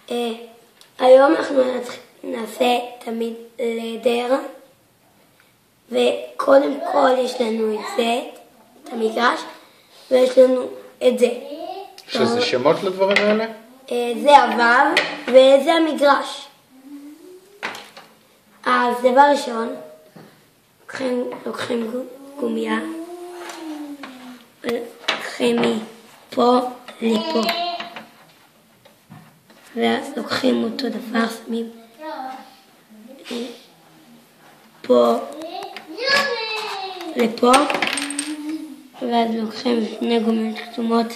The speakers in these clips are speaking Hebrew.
היום אנחנו נעשה תמיד לדר, וקודם כל יש לנו את זה, את המגרש, ויש לנו את זה. שזה שמות לדברים האלה? זה הוו וזה המגרש. אז דבר ראשון, לוקחים גומיה, לוקחים מפה לפה, ואז לוקחים אותו דבר, שמים פה לפה, ואז לוקחים שני גומיות חתומות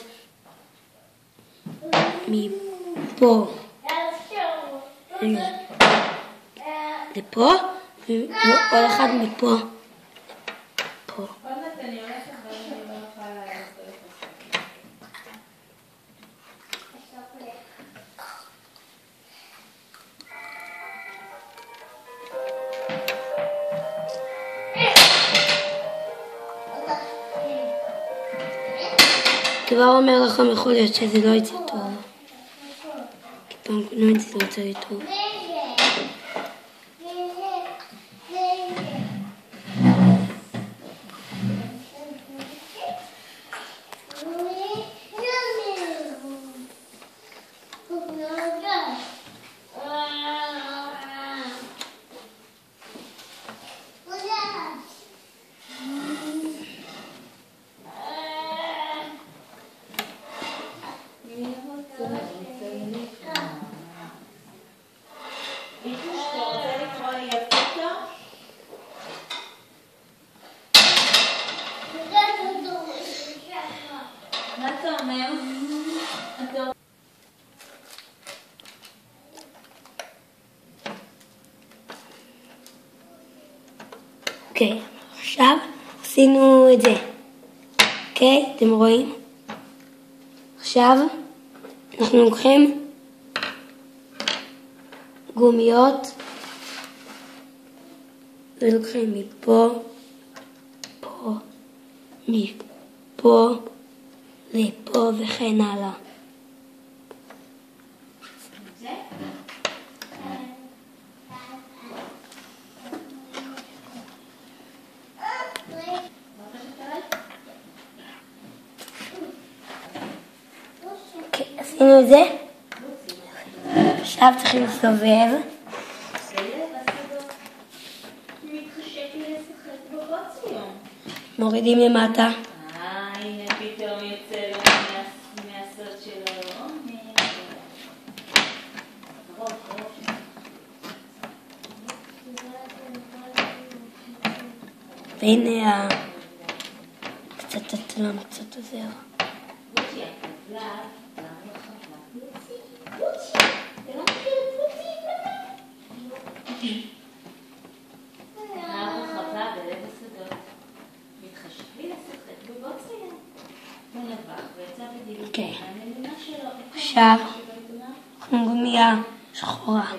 מפה לפה, וכל אחד מפה פה. כבר אומר לכם, יכול להיות שזה לא יצא טוב. כי פעם קודמת זה לא יצא לי טוב. אוקיי, עכשיו עשינו את זה. אוקיי, אתם רואים? עכשיו אנחנו לוקחים גומיות ולוקחים מפה, פה, מפה, לפה וכן הלאה. עשינו את זה. עכשיו צריכים לסובב. מורידים למטה. הנה פתאום יוצא לו מהסוד שלו. והנה קצת הצלם, קצת עוזר. אוקיי, עכשיו אנחנו גומיה שחורה.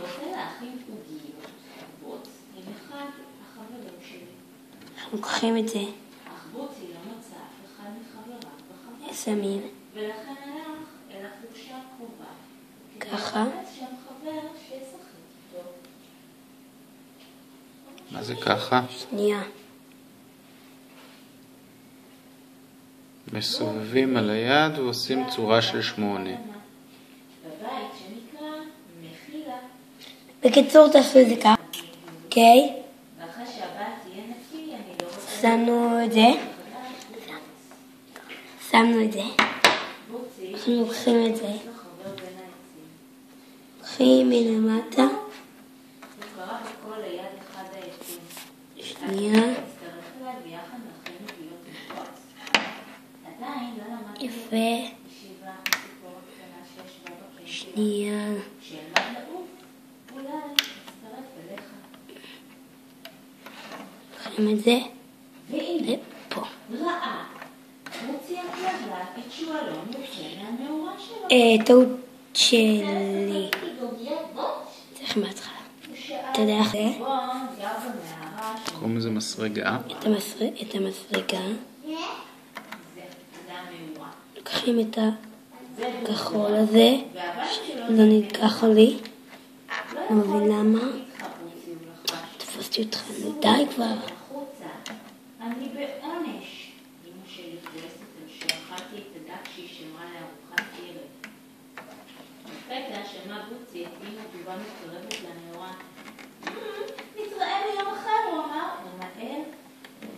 אנחנו לוקחים את זה, שמים ככה. מה זה ככה? שנייה. מסובבים על היד ועושים צורה של 8. בקיצור תעשו את זה ככה. אוקיי? שמנו את זה. אנחנו לוקחים את זה. לוקחים מלמטה. שנייה. יפה. שנייה. לוקחים את זה לפה. טעות שלי. צריך מההתחלה. אתה יודע איך זה? קוראים לזה מסרגה. את המסרגה. לוקחים את הכחול הזה, לא ניקח לי. לא מבין למה. תפסתי אותך, די כבר. אני בעונש. אמא שלי כועסת על שאכלתי את הדק שהיא שמרה לארוחת ערב. לפתע שמע בוצי את אמא טובה מתקרבת לנאורה. נתראה ביום אחר, הוא אמר. ומהר,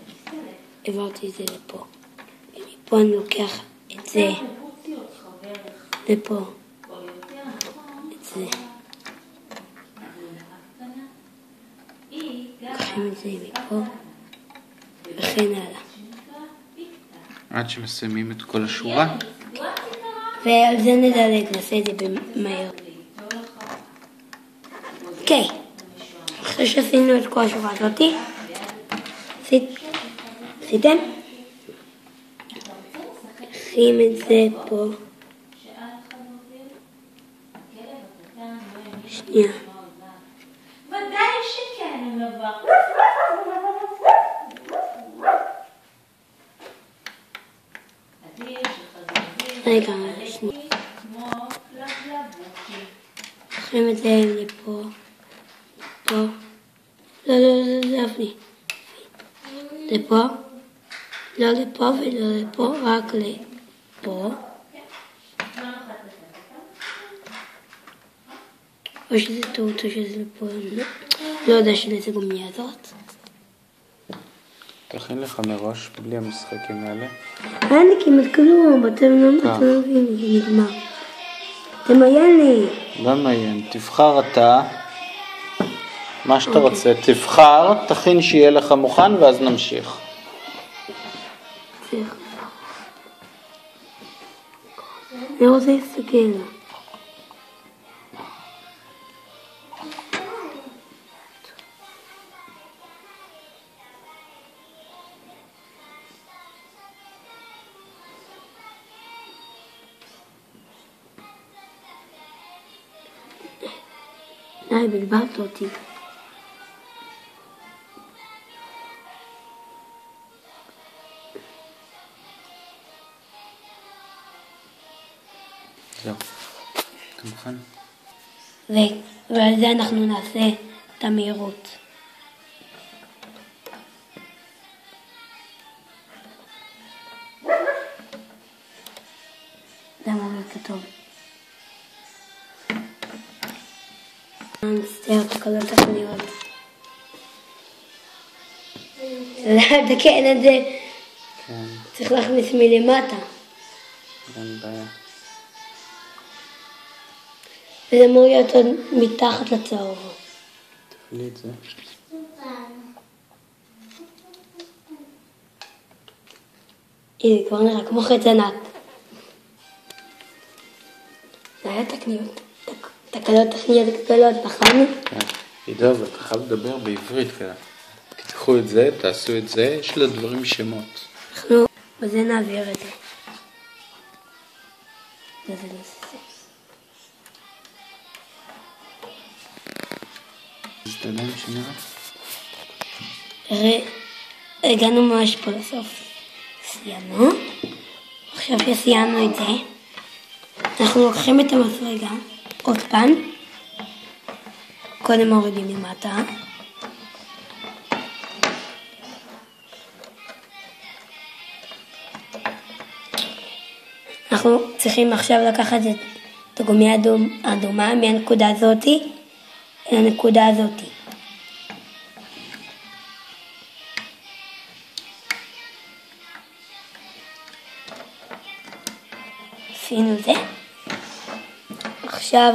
תסתלק. העברתי את זה לפה. ומפה אני לוקח את זה. לפה. את זה. לוקחים את זה מפה. וכן הלאה. עד שמסיימים את כל השורה. ועל זה נדלג, נעשה את זה במהר. אוקיי. אחרי שעשינו את כל השורה הזאתי. עשיתם? שים את זה פה. שנייה. ודאי שכן, הוא נבח. רגע, שנייה. לוקחים את זה לפה. פה. לא, זה אבני. לפה. לא לפה ולא לפה, רק לפה. או שזה טעות או שזה לפה. לא יודע שלזה גומיה הזאת. תכין לך מראש בלי המשחקים האלה. אין לי כמעט כלום, אתם לא מבינים, זה נגמר. תמיין לי. לא מעיין, תבחר אתה מה שאתה רוצה. תבחר, תכין שיהיה לך מוכן ואז נמשיך. אני רוצה להסתכל. די, בלבלת אותי. זהו. אתה מוכן? ועל זה אנחנו נעשה את המהירות. למה זה כתוב? נצטער תקלות טכניות. לתקן את זה. כן. צריך להכניס מלמטה. אין בעיה. וזה אמור להיות עוד מתחת לצהוב. תפעילי את זה. הנה, כבר נראה כמו חץ ענק. זה היה תקלות טכניות גדולות, נכון? כן. עידו, אבל אתה חייב לדבר בעברית כזה. תיקחו את זה, תעשו את זה, יש לדברים שמות. אנחנו בזה נעביר את זה. וזה נעשה. אז תדעים שנראה. הגענו ממש פה לסוף. סיימנו. עכשיו שסיימנו את זה, אנחנו לוקחים את המסרגה, עוד פעם. קודם מורידים למטה. אנחנו צריכים עכשיו לקחת את הגומיה האדומה מהנקודה הזאתי אל הנקודה הזאתי. עשינו זה. עכשיו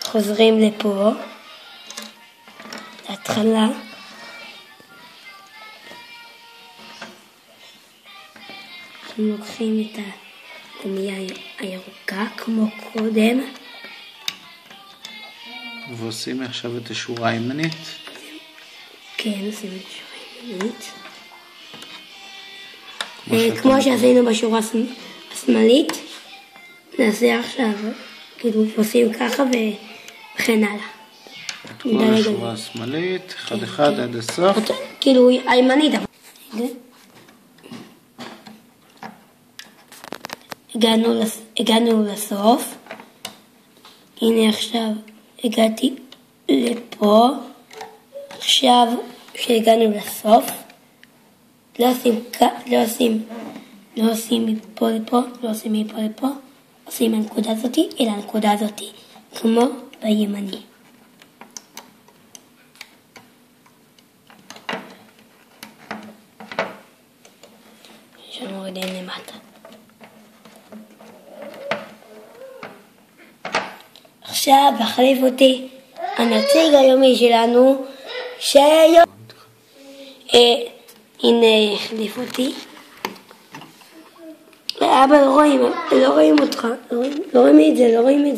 חוזרים לפה, להתחלה. אנחנו לוקחים את הגומיה הירוקה כמו קודם. ועושים עכשיו את השורה הימנית. כן, עושים את השורה הימנית. כמו שעשינו בשורה השמאלית, נעשה עכשיו, כאילו עושים ככה וכן הלאה. כל השורה השמאלית, אחד אחד עד הסוף. כאילו הימנית. הגענו לסוף. הנה עכשיו הגעתי לפה. עכשיו שהגענו לסוף, לא עושים מפה לפה, לא עושים מפה לפה, עושים מהנקודה הזאתי אל הנקודה הזאתי, כמו בימני. יש לנו רגעים למטה. עכשיו החליף אותי הנציג היומי שלנו, הנה החליף אותי. אבא, לא רואים אותך, לא רואים את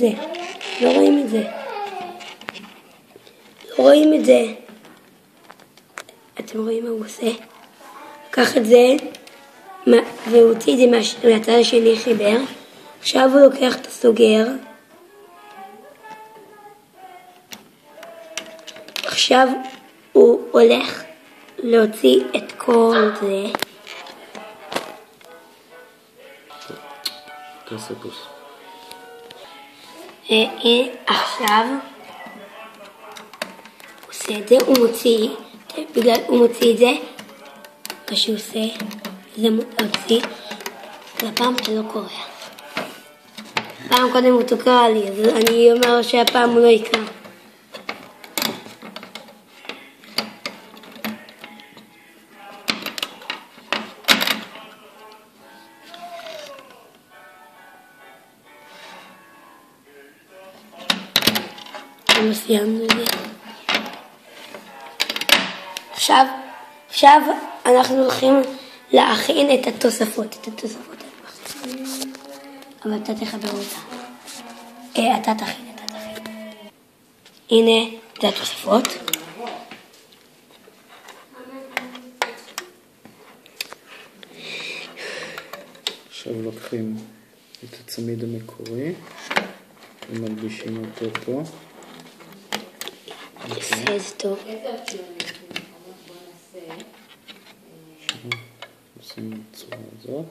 זה. אתם רואים מה הוא עושה? לקח את זה והוא הוציא את זה מהצד השני, חיבר. עכשיו הוא לוקח את הסוגר. עכשיו הוא הולך להוציא את כל זה. תעשה פוס. עכשיו הוא עושה את זה, הוא מוציא את זה, מה שהוא עושה זה מוציא, והפעם זה לא קורה. פעם קודם הוא תוקע לי, אז אני אומר שהפעם הוא לא יקרה. סיימנו את זה. עכשיו אנחנו הולכים להכין את התוספות. אבל אתה תחבר אותה. אתה תכין. הנה, זה התוספות. עכשיו לוקחים את הצמיד המקורי ומלבישים אותו פה. זה טוב. עושים בצורה הזאת.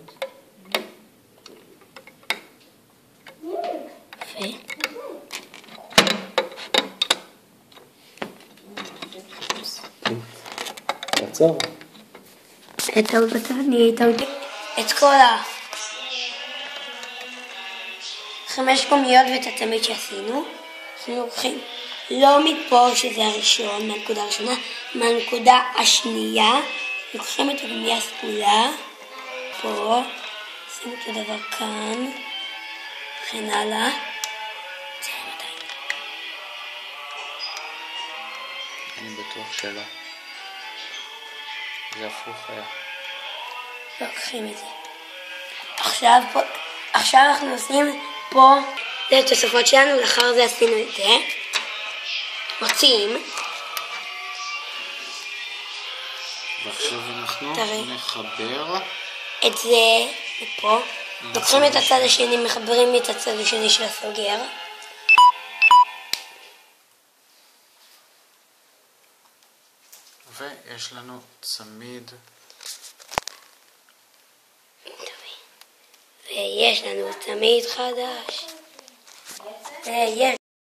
יפה. תעצור. את כל 5 גומיות ואת התמיד שעשינו. אנחנו לוקחים לא מפה שזה הראשון, מהנקודה הראשונה, מהנקודה השנייה, לוקחים את הגומייה הסגולה, פה, שים את הדבר כאן, וכן הלאה. אני בטוח שלא. זה הפוך היה. לוקחים את זה. עכשיו אנחנו עושים פה, זה התוספות שלנו, לאחר זה עשינו את זה. מוציאים. ועכשיו אנחנו נחבר את זה לפה. לוקחים את הצד השני, מחברים את הצד השני של הסוגר. ויש לנו צמיד. ויש לנו צמיד חדש. ויש